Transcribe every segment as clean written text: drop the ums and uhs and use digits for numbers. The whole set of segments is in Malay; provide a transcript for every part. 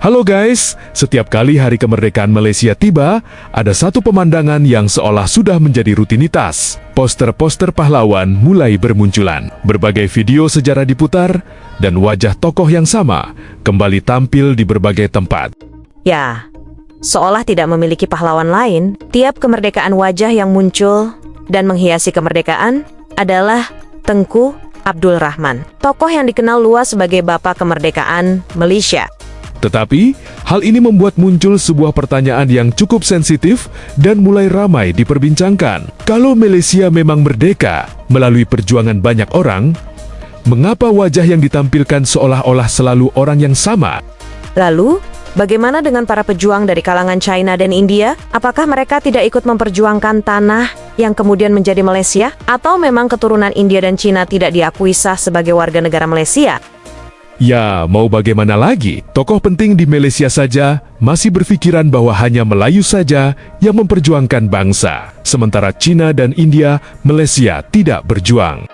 Halo guys, setiap kali hari kemerdekaan Malaysia tiba, ada satu pemandangan yang seolah sudah menjadi rutinitas. Poster-poster pahlawan mulai bermunculan. Berbagai video sejarah diputar, dan wajah tokoh yang sama kembali tampil di berbagai tempat. Ya, seolah tidak memiliki pahlawan lain, tiap kemerdekaan wajah yang muncul dan menghiasi kemerdekaan adalah Tengku Abdul Rahman, tokoh yang dikenal luas sebagai Bapak Kemerdekaan Malaysia. Tetapi, hal ini membuat muncul sebuah pertanyaan yang cukup sensitif dan mulai ramai diperbincangkan. Kalau Malaysia memang merdeka melalui perjuangan banyak orang, mengapa wajah yang ditampilkan seolah-olah selalu orang yang sama? Lalu, bagaimana dengan para pejuang dari kalangan China dan India? Apakah mereka tidak ikut memperjuangkan tanah yang kemudian menjadi Malaysia? Atau memang keturunan India dan China tidak diakui sah sebagai warga negara Malaysia? Ya, mau bagaimana lagi? Tokoh penting di Malaysia saja masih berpikiran bahwa hanya Melayu saja yang memperjuangkan bangsa. Sementara China dan India, Malaysia tidak berjuang.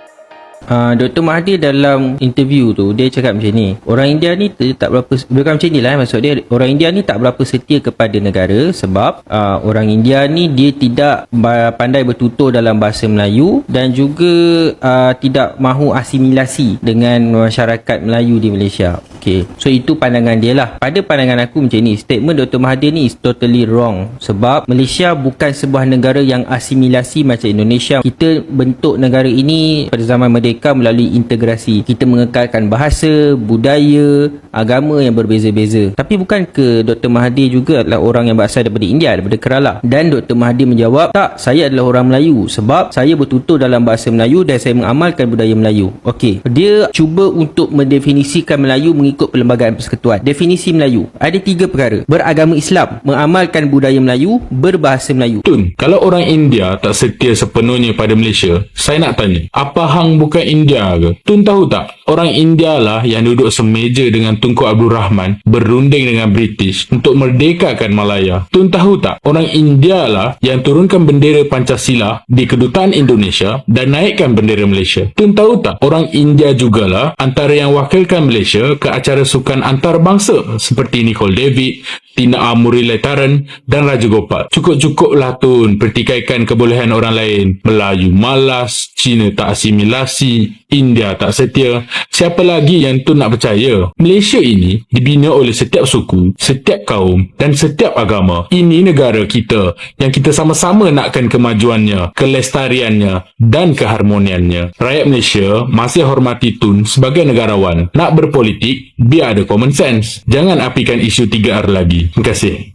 Dr. Mahathir dalam interview tu dia cakap macam ni, orang India ni tak berapa, bukan macam ni lah, maksud dia orang India ni tak berapa setia kepada negara sebab orang India ni dia tidak pandai bertutur dalam bahasa Melayu dan juga tidak mahu asimilasi dengan masyarakat Melayu di Malaysia. Okay. So itu pandangan dia lah. Pada pandangan aku macam ni, statement Dr. Mahathir ni is totally wrong sebab Malaysia bukan sebuah negara yang asimilasi macam Indonesia. Kita bentuk negara ini pada zaman merdeka melalui integrasi. Kita mengekalkan bahasa, budaya, agama yang berbeza-beza. Tapi bukan ke Dr. Mahathir juga adalah orang yang berasal daripada India, daripada Kerala? Dan Dr. Mahathir menjawab, tak, saya adalah orang Melayu sebab saya bertutur dalam bahasa Melayu dan saya mengamalkan budaya Melayu. Okey, dia cuba untuk mendefinisikan Melayu mengikut Perlembagaan Persekutuan. Definisi Melayu ada 3 perkara: beragama Islam, mengamalkan budaya Melayu, berbahasa Melayu. Tun, kalau orang India tak setia sepenuhnya pada Malaysia, saya nak tanya, apa hang bukan India ke? Tun tahu tak, orang India lah yang duduk semeja dengan Tunku Abdul Rahman berunding dengan British untuk merdekakan Malaya. Tun tahu tak, orang India lah yang turunkan bendera Pancasila di Kedutaan Indonesia dan naikkan bendera Malaysia. Tun tahu tak, orang India jugalah antara yang wakilkan Malaysia ke acara sukan antarabangsa seperti Nicole David, Tina Amuri Letaran dan Raja Gopal. Cukup-cukuplah Tun pertikaikan kebolehan orang lain. Melayu malas, Cina tak asimilasi, India tak setia. Siapa lagi yang Tun nak percaya? Malaysia ini dibina oleh setiap suku, setiap kaum dan setiap agama. Ini negara kita yang kita sama-sama nakkan kemajuannya, kelestariannya dan keharmoniannya. Rakyat Malaysia masih hormati Tun sebagai negarawan. Nak berpolitik, biar ada common sense. Jangan apikan isu 3R lagi. Terima kasih.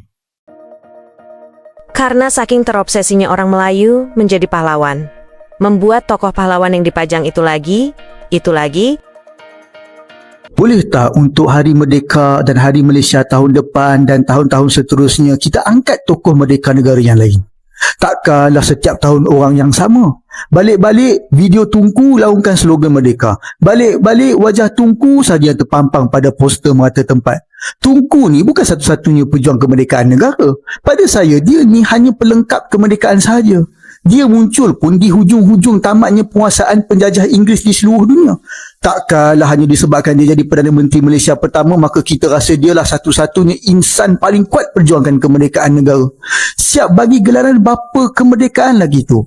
Karena saking terobsesinya orang Melayu menjadi pahlawan, membuat tokoh pahlawan yang dipajang itu lagi. Boleh tak untuk Hari Merdeka dan Hari Malaysia tahun depan dan tahun-tahun seterusnya kita angkat tokoh merdeka negara yang lain? Takkanlah setiap tahun orang yang sama. Balik-balik video Tunku laungkan slogan merdeka. Balik-balik wajah Tunku saja yang terpampang pada poster merata tempat. Tunku ni bukan satu-satunya pejuang kemerdekaan negara. Pada saya, dia ni hanya pelengkap kemerdekaan sahaja. Dia muncul pun di hujung-hujung tamatnya penguasaan penjajah Inggeris di seluruh dunia. Takkanlah hanya disebabkan dia jadi Perdana Menteri Malaysia pertama, maka kita rasa dialah satu-satunya insan paling kuat perjuangkan kemerdekaan negara. Siap bagi gelaran bapa kemerdekaan lagi tu.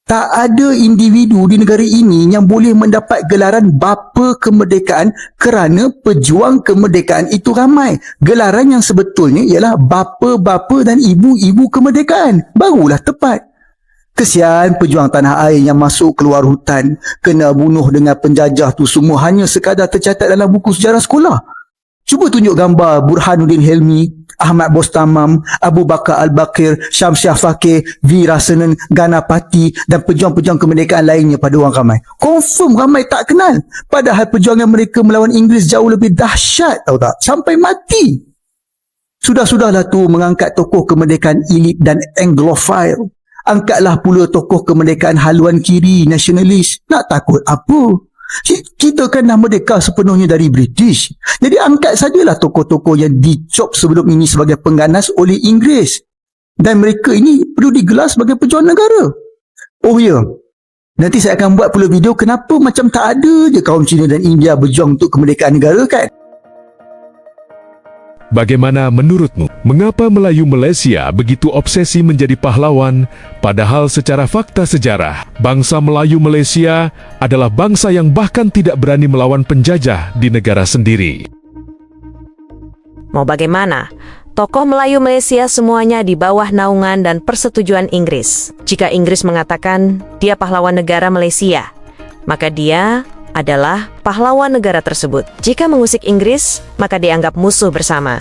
Tak ada individu di negara ini yang boleh mendapat gelaran bapa kemerdekaan kerana pejuang kemerdekaan itu ramai. Gelaran yang sebetulnya ialah bapa-bapa dan ibu-ibu kemerdekaan. Barulah tepat. Kesian pejuang tanah air yang masuk keluar hutan, kena bunuh dengan penjajah tu semua hanya sekadar tercatat dalam buku sejarah sekolah. Cuba tunjuk gambar Burhanuddin Helmi, Ahmad Bostamam, Abu Bakar Al-Bakir, Syamsiah Fakir, V. Rasanan, Ganapati dan pejuang-pejuang kemerdekaan lainnya pada orang ramai. Confirm ramai tak kenal. Padahal perjuangan mereka melawan Inggeris jauh lebih dahsyat, tahu tak? Sampai mati. Sudah-sudahlah tu mengangkat tokoh kemerdekaan elit dan Anglophile. Angkatlah pula tokoh kemerdekaan haluan kiri, nasionalis. Nak takut apa? Kita kan dah merdeka sepenuhnya dari British. Jadi angkat sajalah tokoh-tokoh yang dicop sebelum ini sebagai pengganas oleh Inggeris. Dan mereka ini perlu digelar sebagai pejuang negara. Oh ya, nanti saya akan buat pula video kenapa macam tak ada je kaum Cina dan India berjuang untuk kemerdekaan negara kan. Bagaimana menurutmu? Mengapa Melayu Malaysia begitu obsesi menjadi pahlawan, padahal secara fakta sejarah, bangsa Melayu Malaysia adalah bangsa yang bahkan tidak berani melawan penjajah di negara sendiri? Mau bagaimana? Tokoh Melayu Malaysia semuanya di bawah naungan dan persetujuan Inggris. Jika Inggris mengatakan dia pahlawan negara Malaysia, maka dia adalah pahlawan negara tersebut. Jika mengusik Inggris, maka dianggap musuh bersama.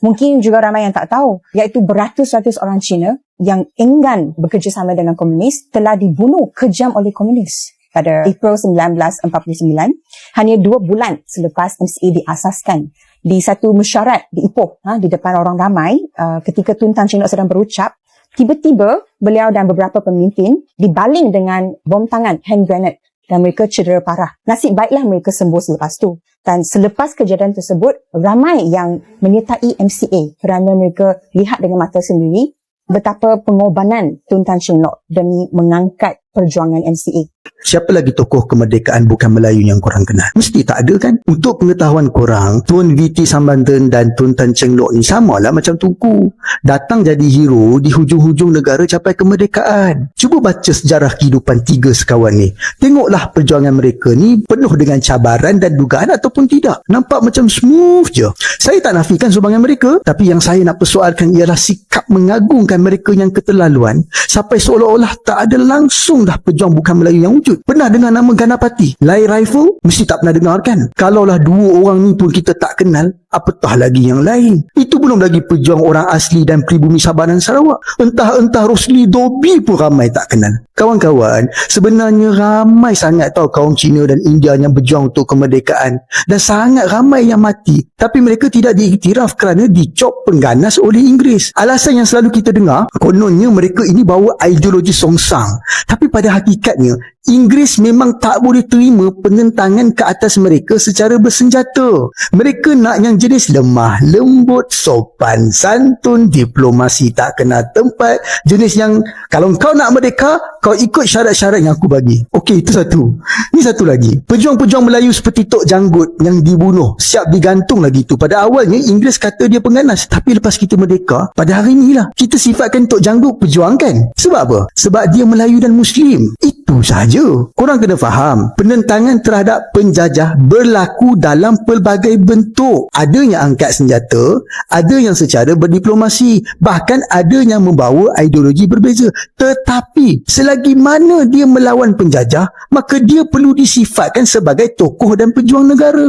Mungkin juga ramai yang tak tahu, iaitu beratus-ratus orang Cina yang enggan bekerjasama dengan komunis telah dibunuh kejam oleh komunis pada April 1949, hanya 2 bulan selepas MCA diasaskan di satu mesyuarat di Ipoh, di depan orang ramai, ketika Tun Tan Cheng Lock sedang berucap, tiba-tiba beliau dan beberapa pemimpin dibaling dengan bom tangan, hand grenade, dan mereka cedera parah. Nasib baiklah mereka sembuh selepas tu. Dan selepas kejadian tersebut, ramai yang menyertai MCA kerana mereka lihat dengan mata sendiri betapa pengorbanan Tun Tan Cheng Lock demi mengangkat perjuangan MCA. Siapa lagi tokoh kemerdekaan bukan Melayu yang korang kenal? Mesti tak ada kan? Untuk pengetahuan korang, Tun V.T. Sambandar dan Tun Tan Cheng Lock ni samalah macam Tunku. Datang jadi hero di hujung-hujung negara capai kemerdekaan. Cuba baca sejarah kehidupan 3 sekawan ni. Tengoklah perjuangan mereka ni penuh dengan cabaran dan dugaan ataupun tidak. Nampak macam smooth je. Saya tak nafikan sumbangan mereka, tapi yang saya nak persoalkan ialah sikap mengagungkan mereka yang keterlaluan sampai seolah-olah tak ada langsung dah pejuang bukan Melayu yang wujud. Pernah dengar nama Ganapati? Lai Rifle? Mesti tak pernah dengar kan? Kalaulah 2 orang ni pun kita tak kenal, apatah lagi yang lain. Itu belum lagi pejuang orang asli dan pribumi Sabah dan Sarawak. Entah Rosli Dobi pun ramai tak kenal. Kawan-kawan, sebenarnya ramai sangat tahu kaum Cina dan India yang berjuang untuk kemerdekaan. Dan sangat ramai yang mati. Tapi mereka tidak diiktiraf kerana dicop pengganas oleh Inggeris. Alasan yang selalu kita dengar, kononnya mereka ini bawa ideologi songsang. Tapi pada hakikatnya, Inggeris memang tak boleh terima penentangan ke atas mereka secara bersenjata. Mereka nak yang jenis lemah, lembut, sopan, santun, diplomasi tak kena tempat. Jenis yang kalau kau nak merdeka, kau ikut syarat-syarat yang aku bagi. Okey, itu satu. Ni satu lagi. Pejuang-pejuang Melayu seperti Tok Janggut yang dibunuh, siap digantung lagi tu. Pada awalnya, Inggeris kata dia pengganas. Tapi lepas kita merdeka, pada hari inilah, kita sifatkan Tok Janggut pejuang kan? Sebab apa? Sebab dia Melayu dan Muslim. Itu sahaja. Korang kena faham, penentangan terhadap penjajah berlaku dalam pelbagai bentuk. Ada yang angkat senjata, ada yang secara berdiplomasi, bahkan ada yang membawa ideologi berbeza. Tetapi selagi mana dia melawan penjajah, maka dia perlu disifatkan sebagai tokoh dan pejuang negara.